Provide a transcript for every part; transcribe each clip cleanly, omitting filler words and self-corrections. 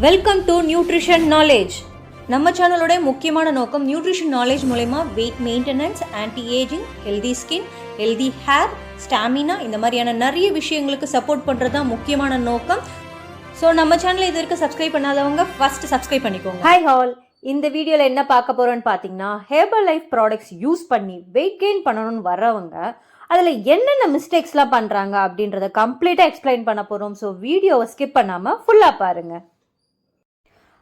Welcome to nutrition knowledge. நம்ம சேனலோட முக்கியமான நோக்கம் நியூட்ரிஷன் நாலேஜ் மூலமா weight maintenance, anti ageing, healthy skin, healthy hair, stamina இந்த மாதிரியான நிறைய விஷயங்களுக்கு சப்போர்ட் பண்ணுறது தான் முக்கியமான நோக்கம். ஸோ நம்ம சேனலை இது வரைக்கும் சப்ஸ்கிரைப் பண்ணாதவங்க ஃபர்ஸ்ட் சப்ஸ்கிரைப் பண்ணிக்கோங்க. ஹாய் ஹால், இந்த வீடியோவில் என்ன பார்க்க போகிறோன்னு பார்த்தீங்கன்னா, ஹெர்பல் லைஃப் ப்ராடக்ட்ஸ் யூஸ் பண்ணி வெயிட் கெயின் பண்ணணும்னு வர்றவங்க அதில் என்னென்ன மிஸ்டேக்ஸ்லாம் பண்ணுறாங்க அப்படின்றத கம்ப்ளீட்டாக எக்ஸ்பிளைன் பண்ண போகிறோம். ஸோ வீடியோவை ஸ்கிப் பண்ணாமல் ஃபுல்லாக பாருங்கள்.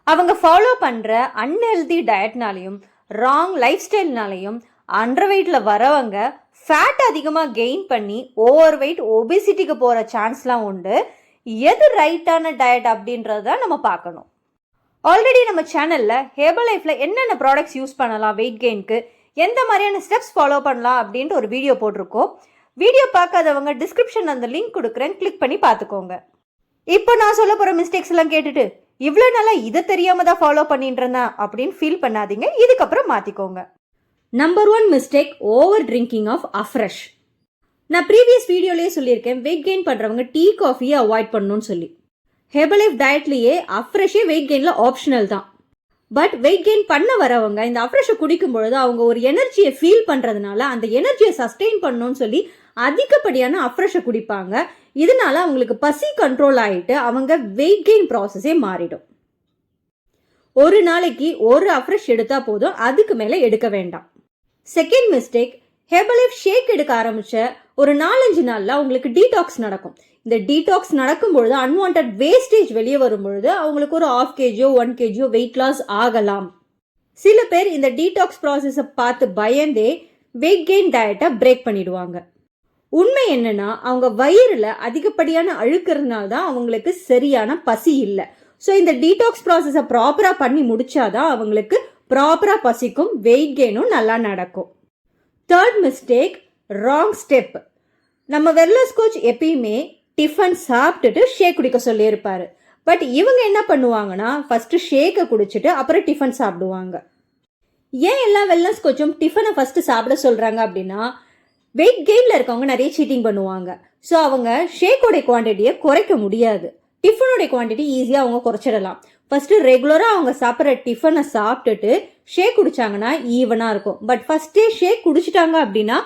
அவங்க ஃபாலோ பண்ணுற அன்ஹெல்தி டயட்னாலையும் ராங் லைஃப் ஸ்டைல்னாலையும் அண்டர் வெயிட்டில் வரவங்க ஃபேட் அதிகமாக கெயின் பண்ணி ஓவர் வெயிட் ஒபிசிட்டிக்கு போகிற சான்ஸ்லாம் உண்டு. எது ரைட்டான டயட் அப்படின்றத நம்ம பார்க்கணும். ஆல்ரெடி நம்ம சேனலில் ஹெர்பல் லைஃப்பில் என்னென்ன ப்ராடக்ட்ஸ் யூஸ் பண்ணலாம், வெயிட் கெயினுக்கு எந்த மாதிரியான ஸ்டெப்ஸ் ஃபாலோ பண்ணலாம் அப்படின்ட்டு ஒரு வீடியோ போட்டிருக்கோம். வீடியோ பார்க்காதவங்க டிஸ்கிரிப்ஷன் அந்த லிங்க் கொடுக்குறேன், கிளிக் பண்ணி பார்த்துக்கோங்க. இப்போ நான் சொல்ல போகிற மிஸ்டேக்ஸ் எல்லாம் கேட்டுட்டு இவ்வளோ நாளா இதை தெரியாம தான் ஃபாலோ பண்ணிட்டு இருந்தேன் அப்படின்னு ஃபீல் பண்ணாதீங்க. இதுக்கப்புறம் மாற்றிக்கோங்க. Number 1 mistake, over drinking of Afresh. நான் ப்ரீவியஸ் வீடியோலேயே சொல்லியிருக்கேன், வெயிட் கெயின் பண்ணுறவங்க டீ காஃபியை அவாய்ட் பண்ணணும்னு சொல்லி. ஹெர்பல் லைஃப் டயட்லேயே அஃப்ரெஷ்ஷே வெயிட் கெயினில் ஆப்ஷனல் தான். பட் வெயிட் கெயின் பண்ண வரவங்க இந்த அஃப்ரெஷ்ஷை குடிக்கும் பொழுது அவங்க ஒரு எனர்ஜியை ஃபீல் பண்ணுறதுனால அந்த எனர்ஜியை சஸ்டெயின் பண்ணணும்னு சொல்லி அதிகப்படியான அஃப்ரெஷ்ஷை குடிப்பாங்க. இதனால அவங்களுக்கு பசி கண்ட்ரோல் ஆகிட்டு அவங்க வெயிட் கெயின் ப்ராசஸே மாறிடும். ஒரு நாளைக்கு ஒரு அஃப்ரெஷ் எடுத்தா போதும், அதுக்கு மேலே எடுக்க வேண்டாம். செகண்ட் மிஸ்டேக், ஹெர்பல் லைஃப் ஷேக் எடுக்க ஆரம்பிச்ச ஒரு 4-5 நாளில் அவங்களுக்கு டீடாக்ஸ் நடக்கும். இந்த டீடாக்ஸ் நடக்கும் பொழுது அன்வான்ட் வேஸ்டேஜ் வெளியே வரும் பொழுது அவங்களுக்கு ஒரு 1/2 kg 1 kg வெயிட் லாஸ் ஆகலாம். சில பேர் இந்த டீடாக்ஸ் ப்ராசஸை பார்த்து பயந்தே வெயிட் கெயின் டயட்டை பிரேக் பண்ணிடுவாங்க. உண்மை என்னன்னா, அவங்க வயிறுல அதிகப்படியான அழுக்கிறதுனால தான் அவங்களுக்கு சரியான பசி இல்லை. ஸோ இந்த டீடாக்ஸ் ப்ராசஸை ப்ராப்பராக பண்ணி முடிச்சாதான் அவங்களுக்கு ப்ராப்பராக பசிக்கும், வெயிட் கெயினும் நல்லா நடக்கும். Third mistake, wrong step. நம்ம வெல்னஸ் கோச் எப்பயுமே டிஃபன் சாப்பிட்டுட்டு ஷேக் குடிக்க சொல்லியிருப்பாரு. பட் இவங்க என்ன பண்ணுவாங்கன்னா, ஃபர்ஸ்ட் ஷேக்கை குடிச்சிட்டு அப்புறம் டிஃபன் சாப்பிடுவாங்க. ஏன் எல்லா வெல்னஸ் கோச்சும் டிஃபனை ஃபர்ஸ்ட் சாப்பிட சொல்றாங்க அப்படின்னா, வெயிட் கெயினில் இருக்கவங்க நிறைய சீட்டிங் பண்ணுவாங்க. ஸோ அவங்க ஷேக்கோடைய குவான்டிட்டியை குறைக்க முடியாது. டிஃபனோடைய குவான்டிட்டி ஈஸியாக அவங்க குறைச்சிடலாம். ஃபஸ்ட்டு ரெகுலராக அவங்க சாப்பிட்ற டிஃபனை சாப்பிட்டுட்டு ஷேக் குடிச்சாங்கன்னா ஈவனாக இருக்கும். பட் ஃபஸ்ட்டே ஷேக் குடிச்சிட்டாங்க அப்படின்னா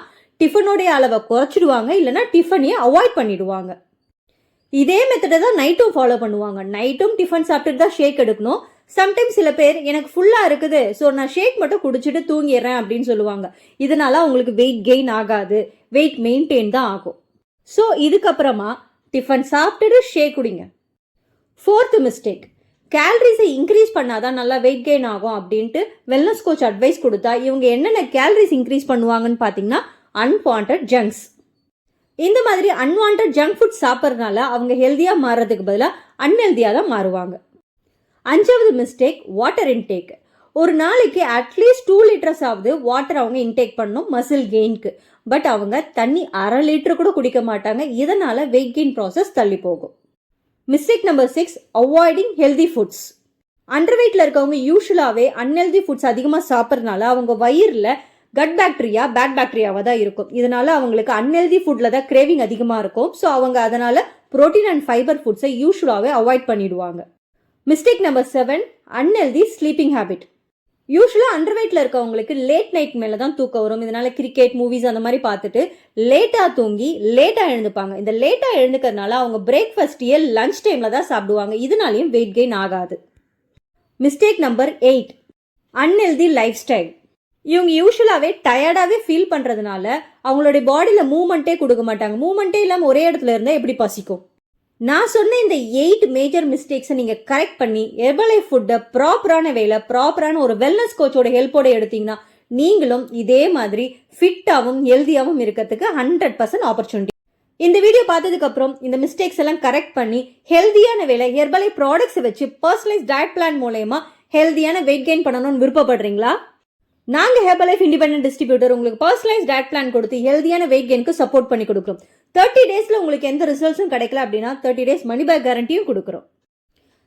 டிஃபனோடைய அளவை குறைச்சிடுவாங்க, இல்லைனா டிஃபனையே அவாய்ட் பண்ணிடுவாங்க. இதே மெத்தடை தான் நைட்டும் ஃபாலோ பண்ணுவாங்க. நைட்டும் டிஃபன் சாப்பிட்டுட்டு தான் ஷேக் எடுக்கணும். சம்டைம்ஸ் சில பேர் எனக்கு ஃபுல்லாக இருக்குது, ஸோ நான் ஷேக் மட்டும் குடிச்சிட்டு தூங்கிடுறேன் அப்படின்னு சொல்லுவாங்க. இதனால அவங்களுக்கு வெயிட் கெயின் ஆகாது, வெயிட் மெயின்டைன் தான் ஆகும். ஸோ இதுக்கப்புறமா டிஃபன் சாப்பிட்டுட்டு ஷேக் குடிங்க. ஃபோர்த் மிஸ்டேக், கேலரிஸை இன்க்ரீஸ் பண்ணாதான் நல்லா வெயிட் கெயின் ஆகும் அப்படின்ட்டு வெல்னஸ் கோச் அட்வைஸ் கொடுத்தா இவங்க என்னென்ன கேலரிஸ் இன்க்ரீஸ் பண்ணுவாங்கன்னு பார்த்தீங்கன்னா, அன்வான்ட் ஜங்க்ஸ். இந்த மாதிரி அன்வான்ட் ஜங்க் ஃபுட் சாப்பிட்றதுனால அவங்க ஹெல்த்தியாக மாறுறதுக்கு பதிலாக அன்ஹெல்த்தியாக தான் மாறுவாங்க. 5வது மிஸ்டேக், வாட்டர் இன்டேக். ஒரு நாளைக்கு அட்லீஸ்ட் 2 லிட்டர்ஸ் ஆகுது வாட்டர் அவங்க இன்டேக் பண்ணணும் மசில் கெயின்க்கு. பட் அவங்க தண்ணி 1/2 லிட்டர் கூட குடிக்க மாட்டாங்க. இதனால வெயிட் கெயின் ப்ராசஸ் தள்ளி போகும். Mistake number 6, avoiding healthy foods. Under வெயிட்ல இருக்கவங்க யூஸ்வலாகவே அன்ஹெல்தி ஃபுட்ஸ் அதிகமாக சாப்பிட்றதுனால அவங்க வயிறில் கட் பாக்டீரியா பேட் பாக்டீரியாவாக தான் இருக்கும். இதனால அவங்களுக்கு அன்ஹெல்தி ஃபுட்டில் தான் கிரேவிங் அதிகமாக இருக்கும். ஸோ அவங்க அதனால புரோட்டீன் அண்ட் ஃபைபர் ஃபுட்ஸை யூஸ்வலாகவே அவாய்ட் பண்ணிடுவாங்க. Mistake number 7, unhealthy sleeping habit. யூஸ்வலாக அண்டர் வெயிட்ல இருக்கவங்களுக்கு லேட் நைட் மேலே தான் தூக்கம் வரும். இதனால கிரிக்கெட், மூவிஸ் அந்த மாதிரி பார்த்துட்டு லேட்டாக தூங்கி லேட்டாக எழுந்துப்பாங்க. இந்த லேட்டாக எழுந்துக்கிறதுனால அவங்க பிரேக்ஃபாஸ்ட்டையே லஞ்ச் டைமில் தான் சாப்பிடுவாங்க. இதனாலையும் வெயிட் கெயின் ஆகாது. Mistake number 8, unhealthy life style. இவங்க யூஸ்வலாகவே டயர்டாகவே ஃபீல் பண்ணுறதுனால அவங்களுடைய பாடியில் மூவ்மெண்ட்டே கொடுக்க மாட்டாங்க. மூவ்மெண்ட்டே இல்லாமல் ஒரே இடத்துல இருந்தால் எப்படி பசிக்கும்? நான் சொன்ன இந்த 8 மேஜர் மிஸ்டேக்ஸை நீங்கள் கரெக்ட் பண்ணி ஹெர்பல் லைஃப் ஃபுட்டை ப்ராப்பரான வேலை, ப்ராப்பரான ஒரு வெல்னஸ் கோச்சோட ஹெல்ப்போட எடுத்தீங்கன்னா நீங்களும் இதே மாதிரி ஃபிட்டாகவும் ஹெல்த்தியாகவும் இருக்கிறதுக்கு 100% ஆப்பர்ச்சுனிட்டி. இந்த வீடியோ பார்த்ததுக்கப்புறம் இந்த மிஸ்டேக்ஸ் எல்லாம் கரெக்ட் பண்ணி ஹெல்த்தியான வேலை ஹெர்பல் லைஃப் ப்ராடக்ட்ஸை வச்சு பர்சனலைஸ் டயட் பிளான் மூலயமா ஹெல்த்தியான வெயிட் கெயின் பண்ணணும்னு விருப்பப்படுறீங்களா? நாங்கள் ஹெர்பல் லைஃப் இண்டிபெண்டன்ட் டிஸ்ட்ரிபியூட்டர் உங்களுக்கு பர்சனலைஸ் டயட் பிளான் கொடுத்து ஹெல்த்தியான வெயிட் கெயினுக்கு சப்போர்ட் பண்ணி கொடுக்குறோம். 30 டேஸில் உங்களுக்கு எந்த ரிசல்ட்ஸும் கிடைக்கல அப்படின்னா 30 டேஸ் மணி பேக் கேரண்டியும் கொடுக்குறோம்.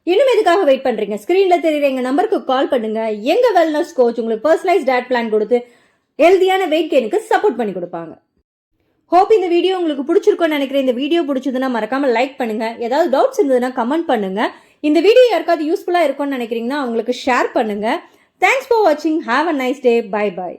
இன்னும் எதுக்காக வெயிட் பண்ணுறீங்க? ஸ்க்ரீனில் தெரியுற எங்கள் நம்பருக்கு கால் பண்ணுங்க. எங்கள் வெல்னஸ் கோச் உங்களுக்கு பர்சனலைஸ் டயட் பிளான் கொடுத்து ஹெல்த்தியான வெயிட் கெயினுக்கு சப்போர்ட் பண்ணி கொடுப்பாங்க. ஹோப் இந்த வீடியோ உங்களுக்கு பிடிச்சிருக்கும்னு நினைக்கிறேன். இந்த வீடியோ பிடிச்சதுன்னா மறக்காம லைக் பண்ணுங்க. ஏதாவது டவுட்ஸ் இருந்ததுன்னா கமெண்ட் பண்ணுங்க. இந்த வீடியோ யாருக்காவது யூஸ்ஃபுல்லாக இருக்கும்னு நினைக்கிறீங்கன்னா அவங்களுக்கு ஷேர் பண்ணுங்கள். தேங்க்ஸ் ஃபார் வாட்சிங். Have a nice day. Bye bye.